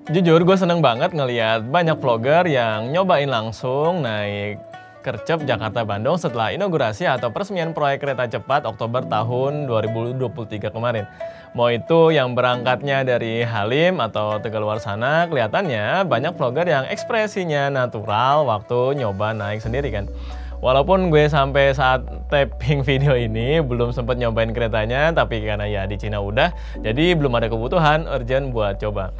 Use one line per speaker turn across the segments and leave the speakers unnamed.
Jujur gue seneng banget ngeliat banyak vlogger yang nyobain langsung naik Kercep Jakarta-Bandung setelah inaugurasi atau peresmian proyek kereta cepat Oktober tahun 2023 kemarin. Mau itu yang berangkatnya dari Halim atau Tegaluar sana, kelihatannya banyak vlogger yang ekspresinya natural waktu nyoba naik sendiri kan. Walaupun gue sampai saat taping video ini belum sempat nyobain keretanya, tapi karena ya di Cina udah, jadi belum ada kebutuhan urgent buat coba.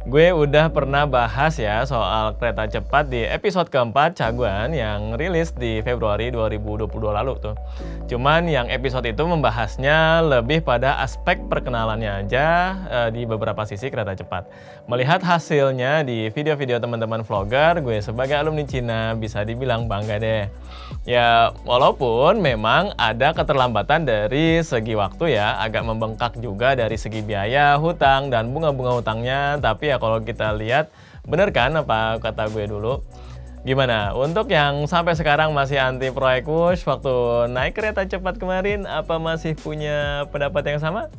Gue udah pernah bahas ya soal kereta cepat di episode keempat Caguan yang rilis di Februari 2022 lalu tuh. Cuman yang episode itu membahasnya lebih pada aspek perkenalannya aja di beberapa sisi kereta cepat. Melihat hasilnya di video-video teman-teman vlogger, gue sebagai alumni Cina bisa dibilang bangga deh. Ya walaupun memang ada keterlambatan dari segi waktu ya, agak membengkak juga dari segi biaya, hutang, dan bunga-bunga hutangnya, tapi ya kalau kita lihat, bener kan apa kata gue dulu? Gimana? Untuk yang sampai sekarang masih anti proyek Wush waktu naik kereta cepat kemarin, apa masih punya pendapat yang sama?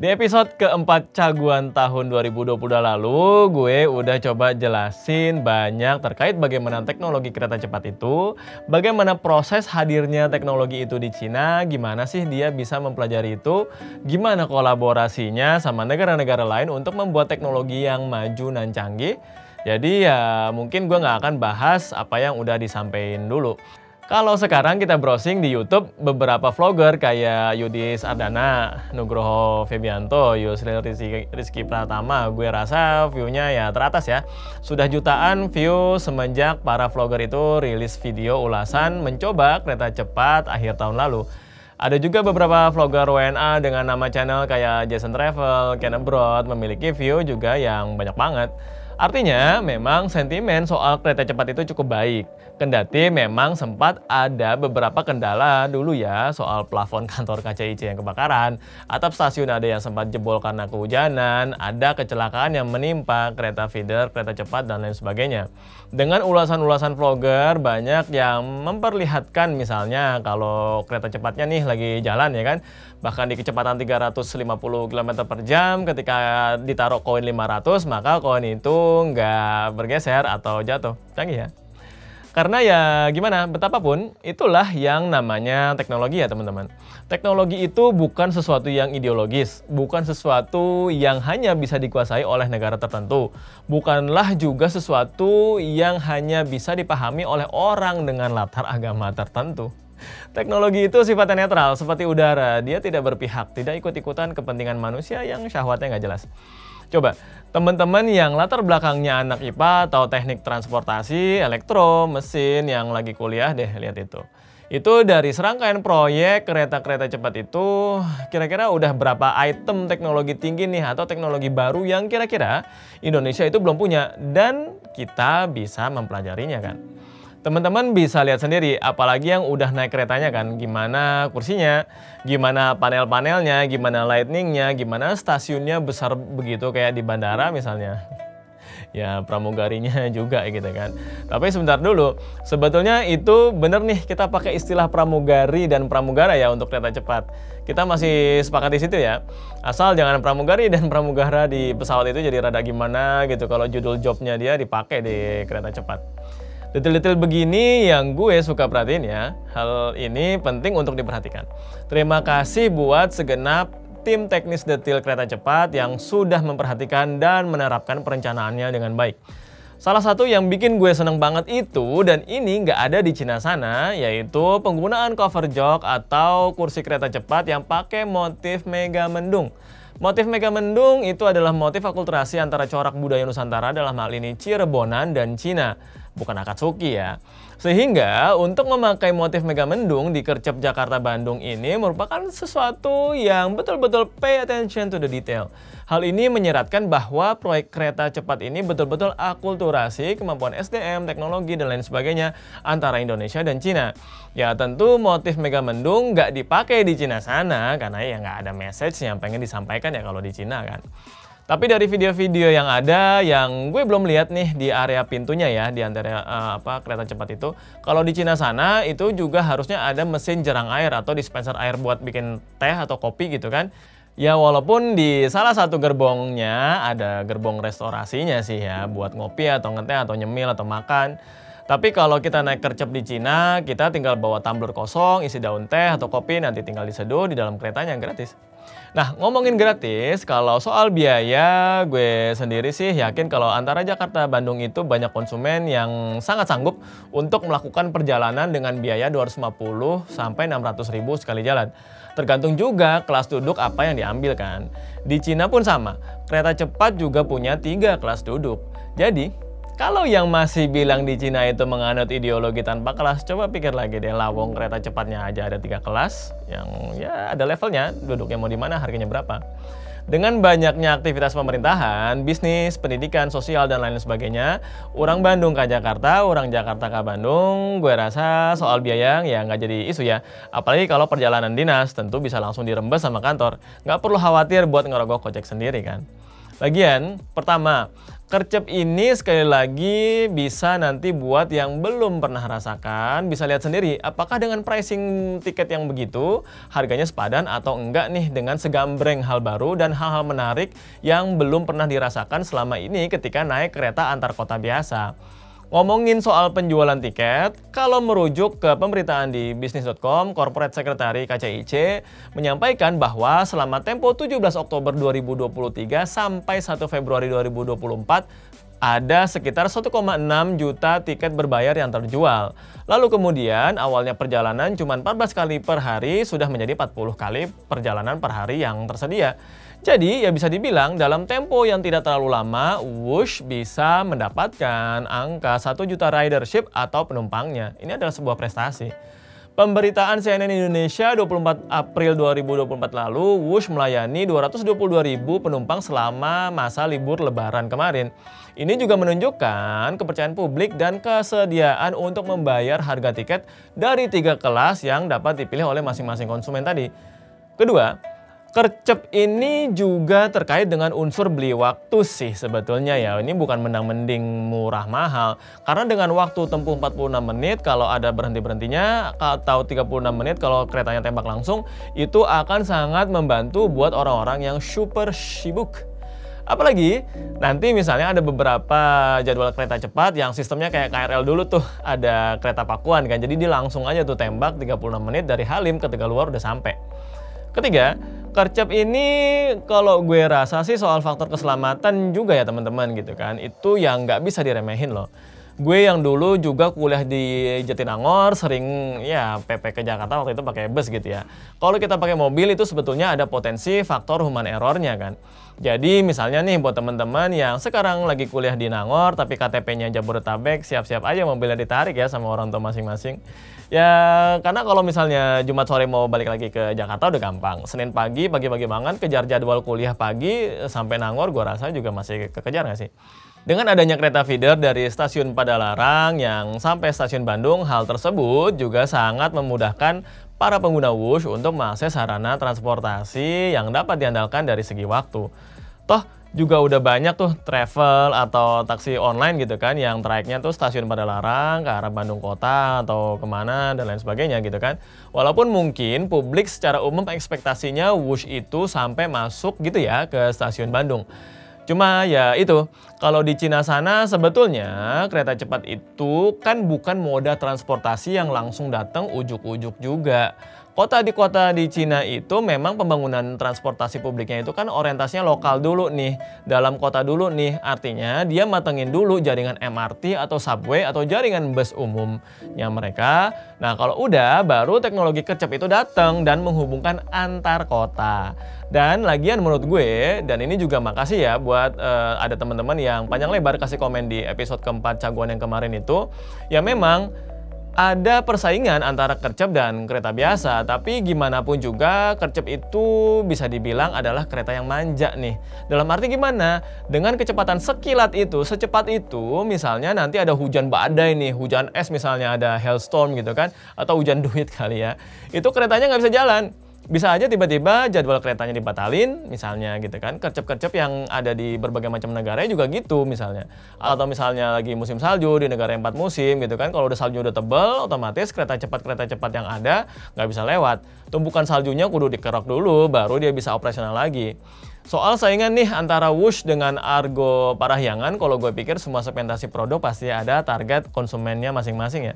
Di episode keempat Caguan tahun 2022 lalu, gue udah coba jelasin banyak terkait bagaimana teknologi kereta cepat itu, bagaimana proses hadirnya teknologi itu di Cina, gimana sih dia bisa mempelajari itu, gimana kolaborasinya sama negara-negara lain untuk membuat teknologi yang maju dan canggih. Jadi ya mungkin gue nggak akan bahas apa yang udah disampaikan dulu. Kalau sekarang kita browsing di YouTube, beberapa vlogger kayak Yudis Ardana, Nugroho Febianto, Yusril Rizky Pratama, gue rasa view-nya ya teratas ya. Sudah jutaan view semenjak para vlogger itu rilis video ulasan mencoba kereta cepat akhir tahun lalu. Ada juga beberapa vlogger WNA dengan nama channel kayak Jason Travel, Ken Abroad memiliki view juga yang banyak banget. Artinya memang sentimen soal kereta cepat itu cukup baik. Kendati memang sempat ada beberapa kendala dulu ya soal plafon kantor KCIC yang kebakaran, atap stasiun ada yang sempat jebol karena kehujanan, ada kecelakaan yang menimpa kereta feeder, kereta cepat, dan lain sebagainya. Dengan ulasan-ulasan vlogger banyak yang memperlihatkan misalnya kalau kereta cepatnya nih lagi jalan ya kan, bahkan di kecepatan 350 km per jam ketika ditaruh koin 500 maka koin itu nggak bergeser atau jatuh. Canggih ya. Karena ya gimana, betapapun itulah yang namanya teknologi ya teman-teman. Teknologi itu bukan sesuatu yang ideologis, bukan sesuatu yang hanya bisa dikuasai oleh negara tertentu, bukanlah juga sesuatu yang hanya bisa dipahami oleh orang dengan latar agama tertentu. Teknologi itu sifatnya netral, seperti udara, dia tidak berpihak, tidak ikut-ikutan kepentingan manusia yang syahwatnya nggak jelas. Coba, teman-teman yang latar belakangnya anak IPA atau teknik transportasi, elektro, mesin yang lagi kuliah deh, lihat itu. Itu dari serangkaian proyek kereta-kereta cepat itu, kira-kira udah berapa item teknologi tinggi nih atau teknologi baru yang kira-kira Indonesia itu belum punya dan kita bisa mempelajarinya kan. Teman-teman bisa lihat sendiri, apalagi yang udah naik keretanya kan, gimana kursinya, gimana panel-panelnya, gimana lightningnya, gimana stasiunnya besar begitu kayak di bandara misalnya. Ya pramugarinya juga gitu kan. Tapi sebentar dulu, sebetulnya itu bener nih kita pakai istilah pramugari dan pramugara ya untuk kereta cepat. Kita masih sepakat di situ ya. Asal jangan pramugari dan pramugara di pesawat itu jadi rada gimana gitu kalau judul jobnya dia dipakai di kereta cepat. Detail-detail begini yang gue suka perhatiin ya. Hal ini penting untuk diperhatikan. Terima kasih buat segenap tim teknis detail kereta cepat yang sudah memperhatikan dan menerapkan perencanaannya dengan baik. Salah satu yang bikin gue seneng banget itu, dan ini nggak ada di Cina sana, yaitu penggunaan cover jok atau kursi kereta cepat yang pakai motif Megamendung. Motif Megamendung itu adalah motif akulturasi antara corak budaya Nusantara, dalam hal ini Cirebonan dan Cina, bukan Akatsuki ya. Sehingga untuk memakai motif Megamendung di Kercep Jakarta-Bandung ini merupakan sesuatu yang betul-betul pay attention to the detail. Hal ini menyeratkan bahwa proyek kereta cepat ini betul-betul akulturasi kemampuan SDM, teknologi, dan lain sebagainya antara Indonesia dan Cina. Ya tentu motif Megamendung nggak dipakai di Cina sana karena ya nggak ada message yang pengen disampaikan ya kalau di Cina kan. Tapi dari video-video yang ada, yang gue belum lihat nih di area pintunya ya, di antara kereta cepat itu. Kalau di Cina sana itu juga harusnya ada mesin jerang air atau dispenser air buat bikin teh atau kopi gitu kan. Ya walaupun di salah satu gerbongnya ada gerbong restorasinya sih ya, buat ngopi atau ngeteh atau nyemil atau makan. Tapi kalau kita naik kercep di Cina, kita tinggal bawa tumbler kosong, isi daun teh atau kopi, nanti tinggal diseduh di dalam keretanya gratis. Nah, ngomongin gratis, kalau soal biaya, gue sendiri sih yakin kalau antara Jakarta Bandung itu banyak konsumen yang sangat sanggup untuk melakukan perjalanan dengan biaya 250 sampai 600 ribu sekali jalan. Tergantung juga kelas duduk apa yang diambil kan. Di Cina pun sama, kereta cepat juga punya 3 kelas duduk. Jadi, kalau yang masih bilang di Cina itu menganut ideologi tanpa kelas, coba pikir lagi deh, lawong kereta cepatnya aja ada 3 kelas, yang ya ada levelnya, duduknya mau di mana, harganya berapa. Dengan banyaknya aktivitas pemerintahan, bisnis, pendidikan, sosial, dan lain sebagainya, orang Bandung ke Jakarta, orang Jakarta ke Bandung, gue rasa soal biaya ya nggak jadi isu ya. Apalagi kalau perjalanan dinas, tentu bisa langsung dirembes sama kantor. Nggak perlu khawatir buat ngerogoh kocek sendiri kan. Lagian, pertama, kercep ini sekali lagi bisa nanti buat yang belum pernah rasakan, bisa lihat sendiri apakah dengan pricing tiket yang begitu, harganya sepadan atau enggak nih dengan segambreng hal baru dan hal-hal menarik yang belum pernah dirasakan selama ini ketika naik kereta antar kota biasa. Ngomongin soal penjualan tiket, kalau merujuk ke pemberitaan di bisnis.com, Corporate Secretary KCIC menyampaikan bahwa selama tempo 17 Oktober 2023 sampai 1 Februari 2024 ada sekitar 1,6 juta tiket berbayar yang terjual. Lalu kemudian awalnya perjalanan cuma 14 kali per hari sudah menjadi 40 kali perjalanan per hari yang tersedia. Jadi ya bisa dibilang dalam tempo yang tidak terlalu lama, Whoosh bisa mendapatkan angka 1 juta ridership atau penumpangnya. Ini adalah sebuah prestasi. Pemberitaan CNN Indonesia 24 April 2024 lalu, Whoosh melayani 222.000 penumpang selama masa libur lebaran kemarin. Ini juga menunjukkan kepercayaan publik dan kesediaan untuk membayar harga tiket dari 3 kelas yang dapat dipilih oleh masing-masing konsumen tadi. Kedua, kercep ini juga terkait dengan unsur beli waktu sih sebetulnya ya. Ini bukan mendang-mending murah mahal. Karena dengan waktu tempuh 46 menit kalau ada berhenti-berhentinya atau 36 menit kalau keretanya tembak langsung, itu akan sangat membantu buat orang-orang yang super sibuk. Apalagi nanti misalnya ada beberapa jadwal kereta cepat yang sistemnya kayak KRL dulu tuh, ada kereta Pakuan kan. Jadi dia langsung aja tuh tembak 36 menit dari Halim ke Tegaluar udah sampai. Ketiga, kercep ini kalau gue rasa sih soal faktor keselamatan juga ya teman-teman gitu kan. Itu yang nggak bisa diremehin loh. Gue yang dulu juga kuliah di Jatinangor sering ya PP ke Jakarta waktu itu pakai bus gitu ya. Kalau kita pakai mobil itu sebetulnya ada potensi faktor human error-nya kan. Jadi misalnya nih buat teman-teman yang sekarang lagi kuliah di Nangor tapi KTP-nya Jabodetabek, siap-siap aja mobilnya ditarik ya sama orang tua masing-masing. Ya karena kalau misalnya Jumat sore mau balik lagi ke Jakarta udah gampang. Senin pagi pagi-pagi banget kejar jadwal kuliah pagi sampai Nangor gua rasa juga masih kekejar nggak sih? Dengan adanya kereta feeder dari stasiun Padalarang yang sampai stasiun Bandung, hal tersebut juga sangat memudahkan para pengguna Whoosh untuk mengakses sarana transportasi yang dapat diandalkan dari segi waktu. Toh juga udah banyak tuh travel atau taksi online gitu kan yang trayeknya tuh stasiun Padalarang ke arah Bandung Kota atau kemana dan lain sebagainya gitu kan. Walaupun mungkin publik secara umum ekspektasinya Whoosh itu sampai masuk gitu ya ke stasiun Bandung. Cuma ya itu, kalau di Cina sana sebetulnya kereta cepat itu kan bukan moda transportasi yang langsung datang ujuk-ujuk juga. Kota di Cina itu memang pembangunan transportasi publiknya itu kan orientasinya lokal dulu nih, dalam kota dulu nih. Artinya dia matengin dulu jaringan MRT atau subway atau jaringan bus umumnya mereka. Nah kalau udah baru teknologi kercep itu datang dan menghubungkan antar kota. Dan lagian menurut gue, dan ini juga makasih ya buat ada teman-teman yang panjang lebar kasih komen di episode keempat Caguan yang kemarin itu. Ya memang ada persaingan antara kercep dan kereta biasa, tapi gimana pun juga kercep itu bisa dibilang adalah kereta yang manja nih. Dalam arti gimana? Dengan kecepatan sekilat itu, secepat itu, misalnya nanti ada hujan badai nih, hujan es misalnya ada hailstorm gitu kan, atau hujan duit kali ya. Itu keretanya nggak bisa jalan. Bisa aja tiba-tiba jadwal keretanya dibatalin, misalnya gitu kan. Kercep-kercep yang ada di berbagai macam negara juga gitu misalnya. Atau misalnya lagi musim salju di negara yang 4 musim gitu kan. Kalau udah salju udah tebel, otomatis kereta cepat yang ada nggak bisa lewat. Tumpukan saljunya kudu dikerok dulu, baru dia bisa operasional lagi. Soal saingan nih antara Whoosh dengan Argo Parahyangan, kalau gue pikir semua segmentasi produk pasti ada target konsumennya masing-masing ya.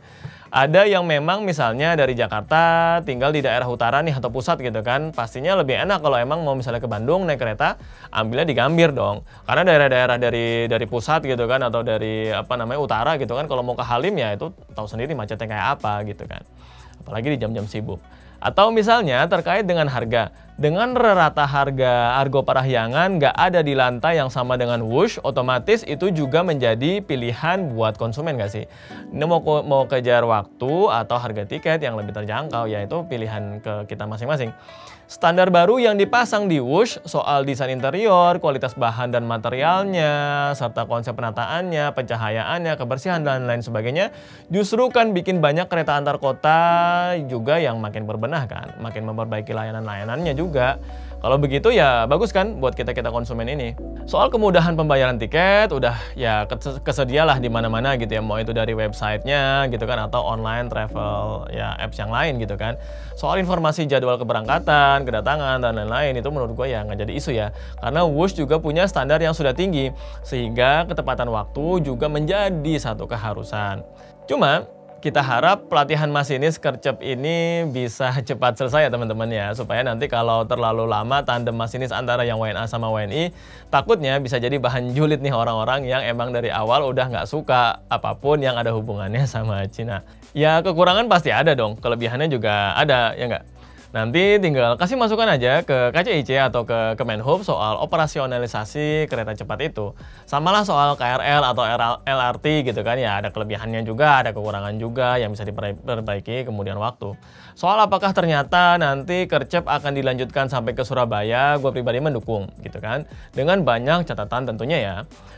Ada yang memang misalnya dari Jakarta tinggal di daerah utara nih atau pusat gitu kan, pastinya lebih enak kalau emang mau misalnya ke Bandung naik kereta, ambilnya di Gambir dong. Karena daerah-daerah dari pusat gitu kan atau dari apa namanya utara gitu kan, kalau mau ke Halim ya itu tahu sendiri macetnya kayak apa gitu kan. Apalagi di jam-jam sibuk. Atau misalnya terkait dengan harga. Dengan rata harga Argo Parahyangan nggak ada di lantai yang sama dengan Whoosh, otomatis itu juga menjadi pilihan buat konsumen nggak sih? Ini mau kejar waktu atau harga tiket yang lebih terjangkau, yaitu pilihan ke kita masing-masing. Standar baru yang dipasang di Whoosh soal desain interior, kualitas bahan dan materialnya, serta konsep penataannya, pencahayaannya, kebersihan, dan lain sebagainya, justru kan bikin banyak kereta antar kota juga yang makin berbenah kan, makin memperbaiki layanan-layanannya juga. Kalau begitu ya bagus kan buat kita-kita konsumen ini. Soal kemudahan pembayaran tiket udah ya kesedialah di mana-mana gitu ya, mau itu dari websitenya gitu kan atau online travel ya apps yang lain gitu kan. Soal informasi jadwal keberangkatan, kedatangan dan lain-lain itu menurut gue ya nggak jadi isu ya. Karena Whoosh juga punya standar yang sudah tinggi sehingga ketepatan waktu juga menjadi satu keharusan. Cuma kita harap pelatihan masinis kercep ini bisa cepat selesai ya teman-teman ya, supaya nanti kalau terlalu lama tandem masinis antara yang WNA sama WNI, takutnya bisa jadi bahan julid nih orang-orang yang emang dari awal udah nggak suka apapun yang ada hubungannya sama Cina. Ya kekurangan pasti ada dong, kelebihannya juga ada, ya nggak? Nanti tinggal kasih masukan aja ke KCIC atau ke Kemenhub soal operasionalisasi kereta cepat itu. Samalah soal KRL atau LRT gitu kan ya, ada kelebihannya juga, ada kekurangan juga yang bisa diperbaiki kemudian waktu. Soal apakah ternyata nanti kercep akan dilanjutkan sampai ke Surabaya, gue pribadi mendukung gitu kan. Dengan banyak catatan tentunya ya.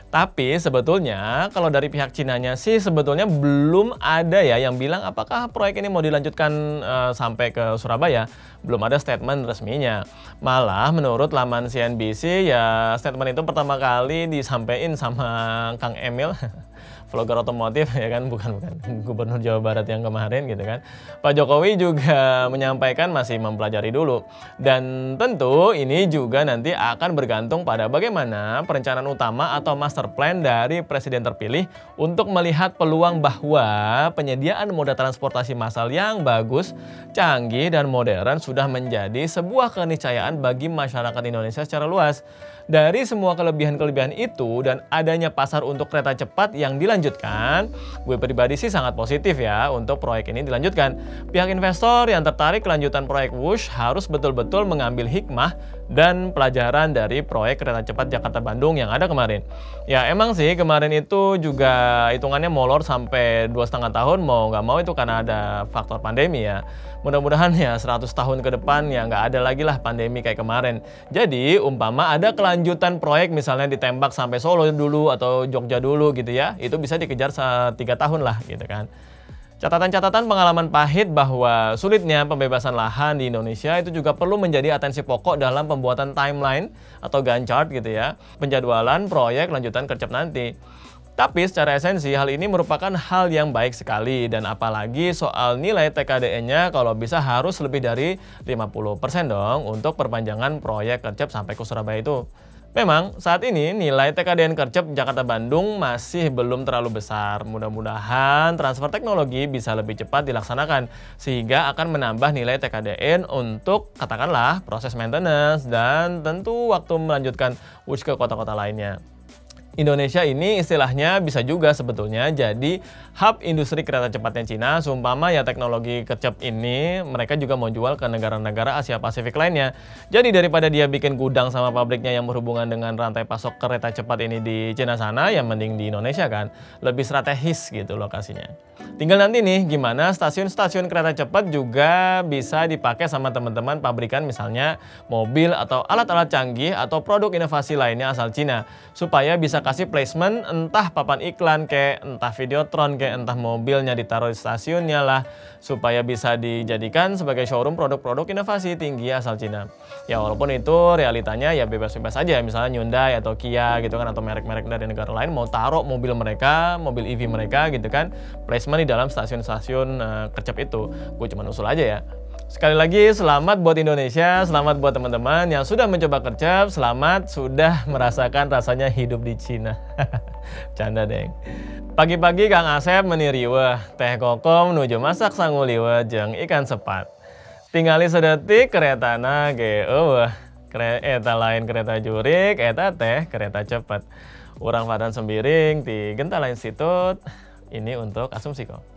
Tapi sebetulnya kalau dari pihak Cinanya sih sebetulnya belum ada ya yang bilang apakah proyek ini mau dilanjutkan sampai ke Surabaya. Belum ada statement resminya. Malah menurut laman CNBC ya statement itu pertama kali disampaikan sama Kang Emil vlogger otomotif ya kan, bukan Gubernur Jawa Barat yang kemarin gitu kan. Pak Jokowi juga menyampaikan masih mempelajari dulu. Dan tentu ini juga nanti akan bergantung pada bagaimana perencanaan utama atau master plan dari presiden terpilih untuk melihat peluang bahwa penyediaan moda transportasi massal yang bagus, canggih dan modern sudah menjadi sebuah keniscayaan bagi masyarakat Indonesia secara luas. Dari semua kelebihan-kelebihan itu dan adanya pasar untuk kereta cepat yang dilanjutkan, gue pribadi sih sangat positif ya untuk proyek ini dilanjutkan. Pihak investor yang tertarik kelanjutan proyek Whoosh harus betul-betul mengambil hikmah dan pelajaran dari proyek kereta cepat Jakarta-Bandung yang ada kemarin. Ya emang sih kemarin itu juga hitungannya molor sampai 2,5 tahun, mau nggak mau itu karena ada faktor pandemi ya. Mudah-mudahan ya 100 tahun ke depan ya nggak ada lagi lah pandemi kayak kemarin. Jadi umpama ada kelanjutan proyek misalnya ditembak sampai Solo dulu atau Jogja dulu gitu ya, itu bisa dikejar 3 tahun lah gitu kan. Catatan-catatan pengalaman pahit bahwa sulitnya pembebasan lahan di Indonesia itu juga perlu menjadi atensi pokok dalam pembuatan timeline atau Gantt chart gitu ya, penjadwalan proyek lanjutan kercep nanti. Tapi secara esensi hal ini merupakan hal yang baik sekali dan apalagi soal nilai TKDN-nya kalau bisa harus lebih dari 50% dong untuk perpanjangan proyek kercep sampai ke Surabaya itu. Memang saat ini nilai TKDN kercep Jakarta-Bandung masih belum terlalu besar. Mudah-mudahan transfer teknologi bisa lebih cepat dilaksanakan sehingga akan menambah nilai TKDN untuk katakanlah proses maintenance dan tentu waktu melanjutkan Whoosh ke kota-kota lainnya. Indonesia ini istilahnya bisa juga sebetulnya jadi hub industri kereta cepatnya Cina. Seumpama ya teknologi kercep ini mereka juga mau jual ke negara-negara Asia Pasifik lainnya. Jadi daripada dia bikin gudang sama pabriknya yang berhubungan dengan rantai pasok kereta cepat ini di Cina sana, yang mending di Indonesia kan. Lebih strategis gitu lokasinya. Tinggal nanti nih gimana stasiun-stasiun kereta cepat juga bisa dipakai sama teman-teman pabrikan misalnya mobil atau alat-alat canggih atau produk inovasi lainnya asal Cina supaya bisa kasih placement entah papan iklan kayak, entah videotron kayak, entah mobilnya ditaruh di stasiunnya lah, supaya bisa dijadikan sebagai showroom produk-produk inovasi tinggi asal Cina. Ya walaupun itu realitanya ya bebas-bebas aja, misalnya Hyundai atau Kia gitu kan, atau merek-merek dari negara lain mau taruh mobil mereka, mobil EV mereka gitu kan, placement di dalam stasiun-stasiun kercep itu. Gue cuma usul aja ya. Sekali lagi selamat buat Indonesia, selamat buat teman-teman yang sudah mencoba kercep, selamat sudah merasakan rasanya hidup di Cina. Canda deng. Pagi-pagi Kang Asep meniriweh, teh kokom nuju masak sanguliweh jeung ikan sepat. Tingali sedetik keretana ge eueuh. Eta lain kereta jurik, eta teh kereta cepat. Urang padan sembiring ti genta lain situt. Ini untuk asumsi kok.